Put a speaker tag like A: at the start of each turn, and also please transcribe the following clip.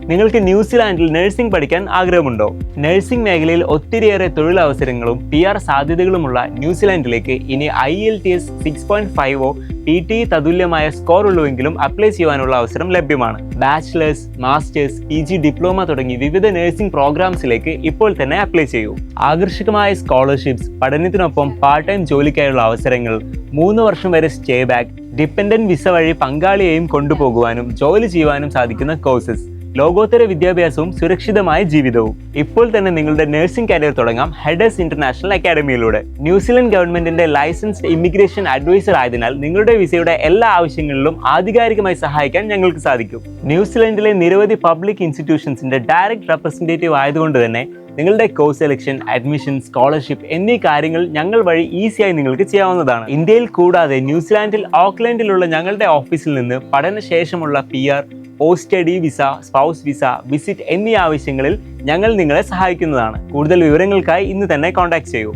A: നിങ്ങൾക്ക് ന്യൂസിലാൻഡിൽ നഴ്സിംഗ് പഠിക്കാൻ ആഗ്രഹമുണ്ടോ? നഴ്സിംഗ് മേഖലയിൽ ഒത്തിരിയേറെ തൊഴിലവസരങ്ങളും PR സാധ്യതകളുമുള്ള ന്യൂസിലാൻഡിലേക്ക് ഇനി IELTS 6.5 PTE തതുല്യമായ സ്കോർ ഉള്ളുവെങ്കിലും അപ്ലൈ ചെയ്യാനുള്ള അവസരം ലഭ്യമാണ്. ബാച്ചിലേഴ്സ്, മാസ്റ്റേഴ്സ്, PG ഡിപ്ലോമ തുടങ്ങി വിവിധ നഴ്സിംഗ് പ്രോഗ്രാംസിലേക്ക് ഇപ്പോൾ തന്നെ അപ്ലൈ ചെയ്യൂ. ആകർഷകമായ സ്കോളർഷിപ്സ്, പഠനത്തിനൊപ്പം പാർട്ട് ടൈം ജോലിക്കായുള്ള അവസരങ്ങൾ, 3 വർഷം വരെ സ്റ്റേ ബാക്ക്, ഡിപ്പെൻഡന്റ് വിസ വഴി പങ്കാളിയെയും കൊണ്ടുപോകുവാനും ജോലി ചെയ്യുവാനും സാധിക്കുന്ന കോഴ്സസ്, ലോകോത്തര വിദ്യാഭ്യാസവും സുരക്ഷിതമായ ജീവിതവും. ഇപ്പോൾ തന്നെ നിങ്ങളുടെ നഴ്സിംഗ് കരിയർ തുടങ്ങാം ഹെഡേഴ്സ് ഇന്റർനാഷണൽ അക്കാഡമിയിലൂടെ. ന്യൂസിലൻഡ് ഗവൺമെന്റിന്റെ ലൈസൻസ്ഡ് ഇമിഗ്രേഷൻ അഡ്വൈസർ ആയതിനാൽ നിങ്ങളുടെ വിസയുടെ എല്ലാ ആവശ്യങ്ങളിലും ആധികാരികമായി സഹായിക്കാൻ ഞങ്ങൾക്ക് സാധിക്കും. ന്യൂസിലൻഡിലെ നിരവധി പബ്ലിക് ഇൻസ്റ്റിറ്റ്യൂഷൻസിന്റെ ഡയറക്റ്റ് റെപ്രസെന്റേറ്റീവ് ആയതുകൊണ്ട് തന്നെ നിങ്ങളുടെ കോഴ്സ് സെലക്ഷൻ, അഡ്മിഷൻ, സ്കോളർഷിപ്പ് എന്നീ കാര്യങ്ങൾ ഞങ്ങൾ വഴി ഈസിയായി നിങ്ങൾക്ക് ചെയ്യാവുന്നതാണ്. ഇന്ത്യയിൽ കൂടാതെ ന്യൂസിലാൻഡിൽ ഓക്ലൻഡിലുള്ള ഞങ്ങളുടെ ഓഫീസിൽ നിന്ന് പഠനശേഷമുള്ള PR, post study visa, spouse visa, visit എന്നീ ആവശ്യങ്ങളിൽ ഞങ്ങൾ നിങ്ങളെ സഹായിക്കുന്നതാണ്. കൂടുതൽ വിവരങ്ങൾക്കായി ഇന്ന് തന്നെ കോൺടാക്ട് ചെയ്യൂ.